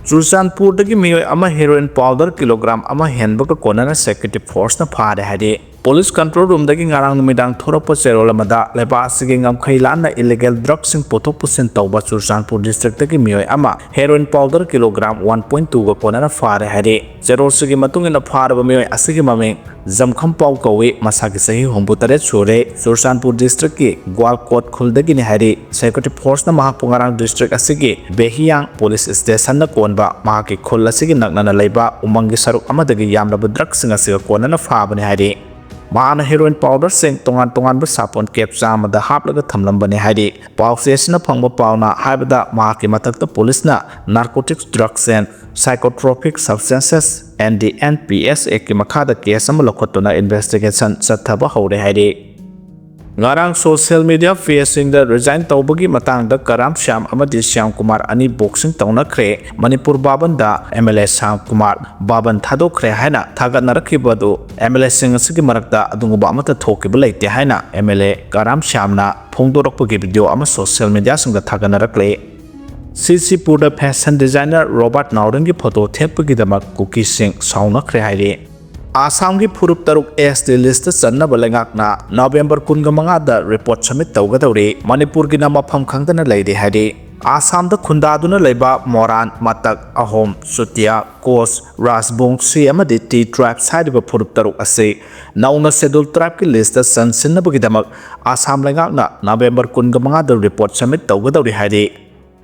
Churachandpurdagi miyoi ama heroin powder kilogram ama henbaga konana security force na phare hadi Police control room dagi ngarang numidang thorapa cherol amada leba asigi ngamkhai lana illegal drugs sing pothok pusin tawba Churachandpur district dagi miyoi ama heroin powder kilogram 1.2 ga konana phare hadi cherol sigi matungina pharaba miyoi asigi mameng Zamkham Pau Kawi Masaki Sahi Hombutare Sure Churachandpur district ki Gwalkot Khuldagi ni hari security force na Mahapungarang district asigi Behiyang police station na konba mahaki khul asigi naknana laiba umangi saruk amadagi yamlaba drugs sing asiga konana phaba ni hari Mana heroin powder sing tongan bu sapon kep chamada haplaga thamlambani hari paw sesna phangba pawna haibada mahaki matakta police na narcotics drugs and psychotropic substances and the NPS ek makhada case am lokhotuna investigation chathaba hore hari Ngarang social media facing the resign tawbagi matang da Karam Syam amadi Syam Kumar ani boxing taunakre Manipur babanda MLA Syam Kumar baban thadokre haina thagat narakibadu MLA sing asigi marakta adunguba amata thokiba leite haina MLA Karam Syam na phongdorokpagi video ama social media singda thagat narakle CC Purda fashion designer Robert Naurangi photo thepagi damak Kuki Singh saunakre hairi Assam ki Furup Taruk SD list channa balengakna November 15 da report submit tawgadawri Manipur ki nama pham khangdana leide hadi Assam da khundaduna leiba Moran Matak Ahom Sutia Kos Rasbong si amadi T tribe side ba Furup Taruk ase nauna schedule tribe ki list sansinna bagidamak Assam lengakna November 15 da report submit tawgadawri hadi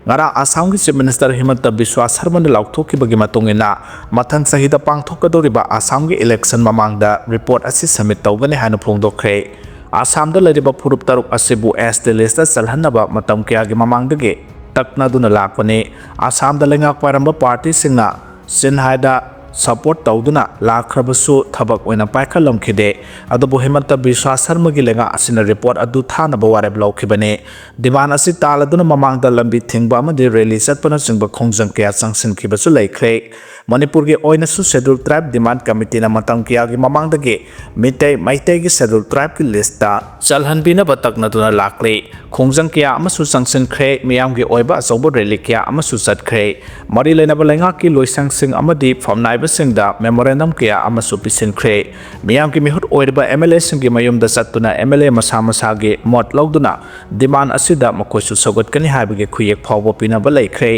Ngara Assam ki Chief Minister Himanta Biswa Sarma na laukthokki bagi matungina mathang sahida pangthokadoriba Assam ki election mamangda report asi submit tawgani hana phongdokre Assam da lariba Furup Taruk asibu SD list salhanaba matam kya gi mamangdage takna duna lakpani Assam da lengak paramba party singna sinhaida support tawduna lakhrabasu thabak oina paikhalamkhide adubu Himanta Biswa Sarma gi lenga asina report adu thana bawareb lawkhibane diman asi taladuna mamangda lambi thingba amadi rally satpana singba khongjang kya sangsin khibasu laikhre Manipur gi oina su schedule tribe demand committee na matang kya gi mamangda gi maitai gi schedule tribe ki lista chalhanbina batakna duna lakle khongjang kya amasu sangsin khre miyam gi oiba asobo rally kya amasu satkhre mari lena balenga ki loisang sing amadi famnai singda memorandum kya amasu pisin khre miyam ki mihut oirba MLA singi mayumda satuna MLA masa gi mot lawduna demand asida makoisu sogot kani habige khuyek phawbo pina balai khre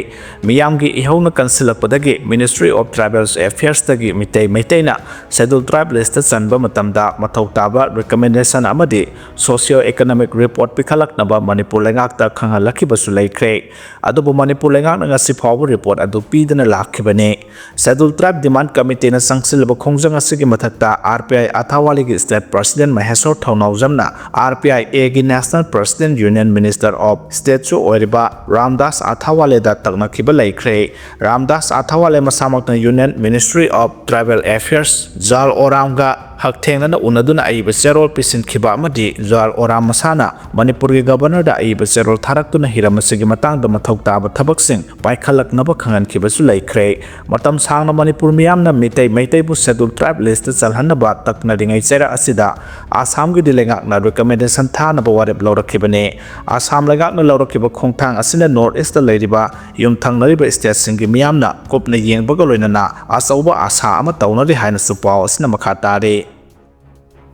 miyam gi ihawna kansilakpadagi Ministry of Tribal Affairs tagi mitai na schedule tribe list chanba matamda mathau taba recommendation amadi socio economic report pikhalaknaba Manipur lengakta khangalakhi basu lai khre adubu Manipur lengak nga si phawbo report adu pidana lakhibane schedule tribe demand committee na sangsilba khongjang asigi mathakta RPI Athawali gi state president Maheswar Thaunaujamna RPI A gi national president union minister of state chu oiriba Ramdas Athawale da takna khiba laikhre Ramdas Athawale masamakna union ministry of tribal affairs Jal Oramga hakthengna na unaduna aiba serol pisin khiba amadi Jal Oram masana Manipur gi governor da aiba serol tharaktuna hiramasigi matangda mathau taba thabaksing paikhalaknaba khangan khibasu laikhre matam sangna Manipur miyamna maitai bu schedule tribe list chalhanaba takna ringai chera asida Assam gi dilengak na recommendation thana ba wareb lawrakhibane Assam lengak na lawrakhiba khongthang asina north east leiriba yumthang nariba state singi miyamna kopna yengbaga loinana asauba asa ama taunari haina supaw asina makhatare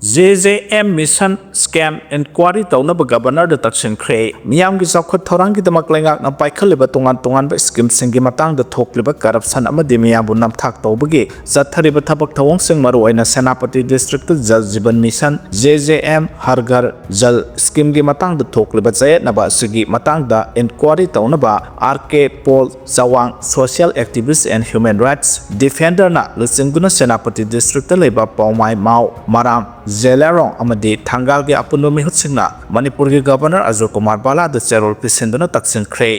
JJM mission scam inquiry taunaba governor da taksin khre miyam gi chawkhat thorang gi damak lengak na paikhaliba tongan ba scheme singi matang da thokliba corruption amadi miyabu namthak tawbagi chathariba thabak thawong sing maru oina Senapati district jal jiban mission JJM har ghar jal scheme gi matang da thokliba chayet naba sigi matang da inquiry taunaba RK Paul Chawang social activist and human rights defender na lusinguna Senapati district leba Paumai Mau Maram Zelarong amadi Thangal gi apuno mihut singna Manipur gi governor Ajur Kumar Bala da cherol pisinduna taksin khre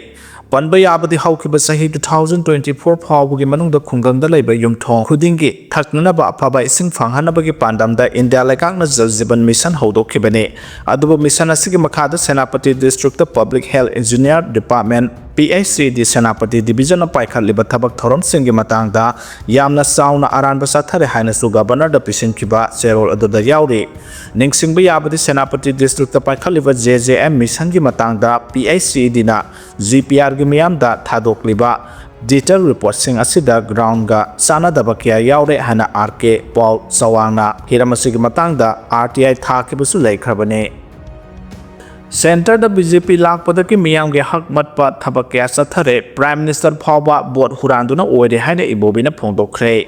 panba yabadi haukiba sahi 2024 phawbugi manungda khungdangda leiba yumthong khudingi thaknana ba aphaba ising phanghanaba gi pandamda India lekakna jal jiban mission hodokhibane adubo mission asigi makhada Senapati district public health engineer department PHCD Senapati division of paikhalliba thabak thoron singi matangda yamna sauna aranba sathare haina su governor da pisin khiba cherol aduda yauri ningsingba yabadi Senapati district paikhalliba JJM mission gi matangda PHCD na GPR gi miyamda thadokliba Detailed reportsing asida groundga sanadaba kya yaure hana RK Paul Sawangna hiram asigi matangda RTI thakibusu laikhrabane. Center the BJP lakpada ki miyam ge hak matpa thabak kya sathare Prime Minister phawba bot huranduna oide haina ibobina phongdokkhre.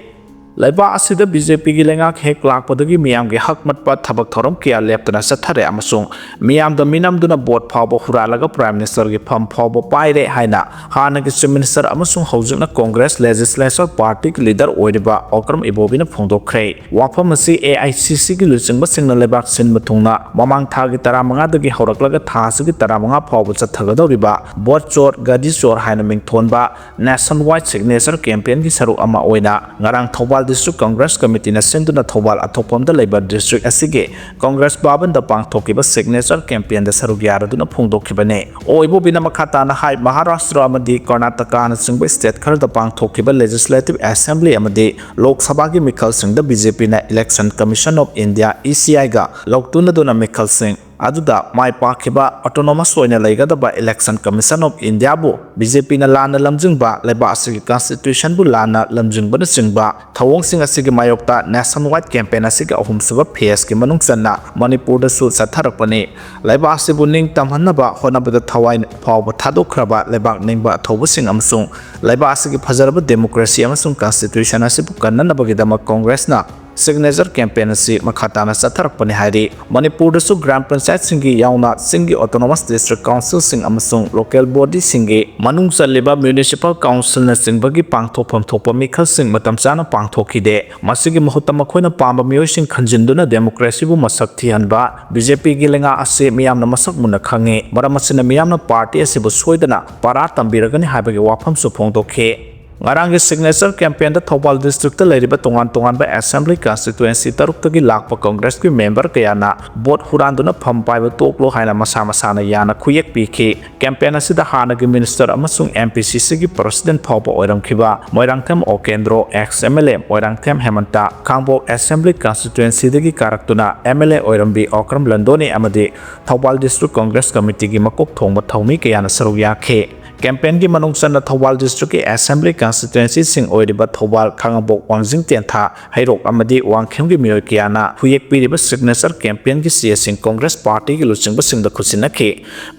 Laiba asida BJP gi lengak hek lakpada ki miyam ge hak matpa thabak thorom kya leptana sathare amasung miyam da minam duna bot phawba huralaga Prime Minister gi pham phawba paire haina hana gi Chief Minister amasung hojikna Congress Legislature Party ki leader oideba okram ibobina phongdokkhre. Wafam asi AICC gi luchingba singna lebak sin mathungna mamang thagi 15 dagi horaklaga thasigi 15 phawba chathagadoriba bot chor gadi chor haina mingthonba nationwide signature campaign gi saru ama oina ngarang Thobal District Congress Committee na senduna Thobal athopam da leiba district asige Congress baban da pangthokiba signature campaign da saru yaraduna phongdokhibane oibo bina makhata na hai Maharashtra amadi Karnataka na singba state khar da pangthokiba Legislative Assembly amadi Lok Sabha gi mikhal sing da BJP na Election Commission of India ECI ga loktuna duna mikhal sing aduda mai pakhiba autonomous oina leigadaba Election Commission of India bu BJP na lana lamjingba leba asigi constitution bu lana lamjingba na singba thawong sing asigi mayokta nationwide campaign asigi ahum saba phase ki manung channa Manipur da su satharakpani leba asibu ning tamhanaba honabada thawai phawba thadokhraba lebak ningba thobu sing amsung leba asigi phajaraba democracy amsung constitution asibu kannanabagi dama Congress na signature campaign asi makhatana satharakpani hari Manipur da su Grand Panchayat singi yauna singi autonomous district council sing amasung local body singi manung chaliba municipal council na singbagi pangthopam thopa mikhal sing matam chana pangthokhide masigi mahutta makhoina pamba miyoi sing khanjinduna democracy bu masak thihanba BJP gi lenga ase miyamna masak muna khange maramasina miyamna party asibu soidana para tambiragani haibagi wafam su phongdokhe Ngarang signature campaign da Thobal district ta leiriba tongan ba assembly constituency taruk tagi lakpa congress ki member kayana bot huranduna phampai ba toklo haina masa na yana khuyek pikhi campaign asida hana gi minister amasung MPCC gi president phawba oiram khiba moirangthem okendro ex MLA moirangthem hemanta kangbo assembly constituency dagi karaktuna MLA oirambi okram landoni amadi Thobal district congress committee gi makok thongba thaumi kayana saru yakhe campaign gi manungsan na Thobal district ki assembly constituency sing oiriba Thobal khangabok wangjing tentha hairok amadi wangkhem gi miyoi kiana huyek piriba signature campaign gi sia sing Congress party gi luchingba sing da khusinakhi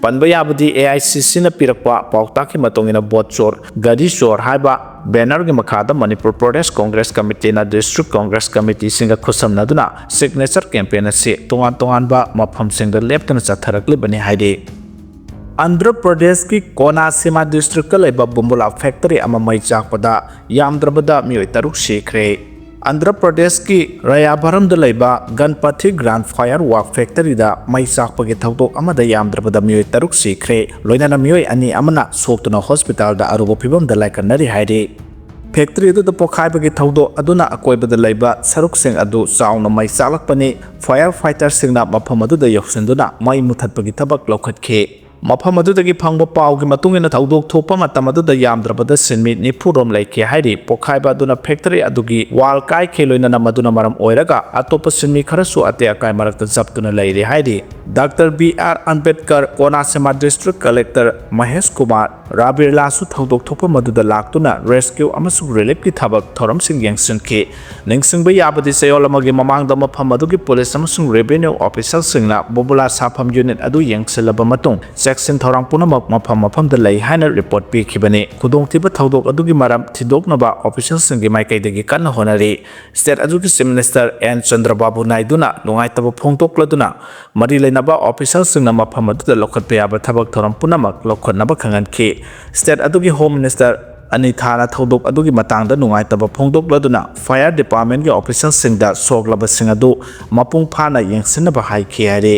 panba yabadi AICC na pirakpa paukta ki matongina bot chor gadi chor haiba banner gi makhada Manipur Pradesh Congress Committee na District Congress Committee singa khusamna duna signature campaign ase tongan ba mafam sing da leptana chatharakli bani haide Andhra Pradesh ki Konasima district ka leba Bumbula factory ama mai chakpada yamdrabada miyoi taruk shikre Andhra Pradesh ki Rayabharam da leba Ganpati Grand Firework Factory da mai chakpagi thawdok amada yamdrabada miyoi taruk shikre loinana miyoi ani amana soktuna hospital da arubo phibam da laikanari haide Factory adu da Pokhaibada thawdo aduna akoibada leba saruk sing adu sauna mai chalakpani firefighter singna mafam adu da yoksinduna mai muthatpagi thabak lokhatkhe mafam adudagi phangba pawgi matungina thawdok thopa matam aduda yamdrabada sinmi nifurom laike hairi Pokhaibada aduna factory adugi wal kai kheloina namaduna maram oiraga atopa sinmi kharasu ate akai marakta japtuna laire hairi Dr. B.R. Ambedkar Konasima District Collector Mahesh Kumar Rabirla su thawdok thopa maduda laktuna rescue amasung relief ki thabak thoram sing yangsinki ningsingba yabadi sayolamagi mamangda mafam adugi police amasung revenue officials singna bobula safam unit adu yangsilaba matung section thorang punamak mafam da lei haina report pi khibane khudongtiba thawdok adugi maram thidoknaba officials singi maikaidagi kanna honari state education minister N Chandrababu Naidu na lungaitaba phongtokladuna mari leinaba officials singna mafam adu lokhatpe aba thabak thoram punamak lokhatnaba khanganki state adugi home minister Anithana thawdok adugi matangda nungaitaba phongdokladuna fire department gi officials singda soglaba singadu mapung phana yengsinaba haikhi hare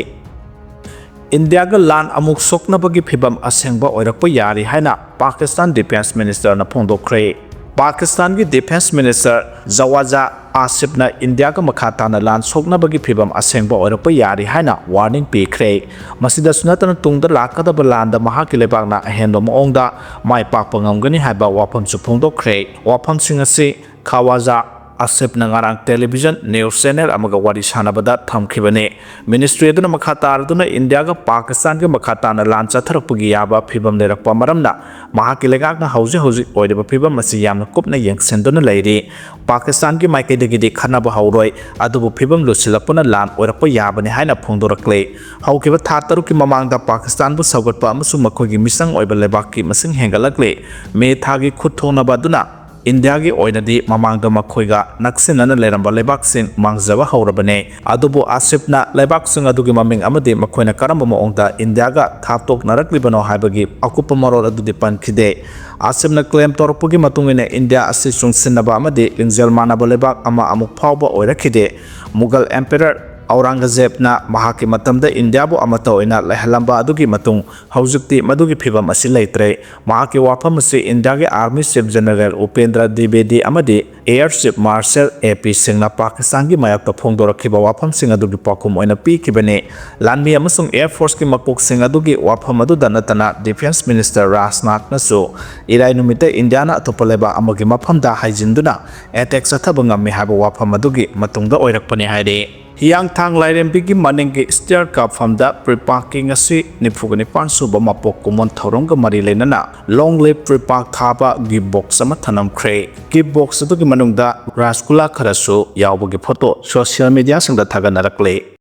India ga land amuk soknabagi phibam asengba oirakpa yari haina Pakistan Defense Minister na phongdokkhre Pakistan gi Defense Minister Jawaja Asif na India ga makhata na land soknabagi phibam asengba oirakpa yari haina warning pikhre masida sunatana tungda lakadaba land da mahaki lebak na ahendo maongda mai pakpa ngamgani haiba wafam chu phongdokkhre wafam singasi Khawaja asipna ngarang television news channel amaga wari sanabada thamkhibane ministry aduna makha taraduna India ga Pakistan ga makha tana lan chatharakpugi yaba phibam lerakpa maramna mahaki legak na hauji oideba phibam asi yamna kupna yengsenduna leiri Pakistan gi maikaidagi di khanaba hauroi adubu phibam lusilapuna lan oirakpa yabane haina phongdorakle haukiba tha taruki mamangda Pakistan bu sagatpa amasung makhogi misang oiba lebak ki masing hengalakle me thagi khutthona baduna India gi oinadi mamangda makhoiga naksinana leramba lebak sing mangzaba haurabane adubu asipna lebak sing adugi maming amade makhoina karamba maongda India ga thaptok naraklibano haibagi akupa marol adudi pankhide asipna claim torpugi matungine India asi sungsinaba amade lingzel manaba lebak ama amuk phawba oirakhide Mughal Emperor Aurangzeb na mahaki matamda India bu amata oina lehalamba adugi matung haujukti madugi phibam asi leitre mahaki wafam asi India ge Army Chief General Upendra Dwivedi amadi Air Chief Marshal AP Singh Pakistan gi mayak ta phongdorakhiba wafam sing adugi pakum oina pi kibane lanmi amasung Air Force gi makok sing adugi wafam adu danatana Defense Minister Rajnath nasu irai numite India na atopaleba amagi mafamda haijinduna attack sathabanga me haba wafam adugi matungda oirakpani haide Hiyang thang lairembigi manengi stair ka famda Preepak ngasi nifugani pansuba mapok kumon thorongga mari lenana long live Preepak thaba gi box ama thanamkhre gi box adu gi manungda rasgula kharasu yawbagi photo social media sangda thaganarakle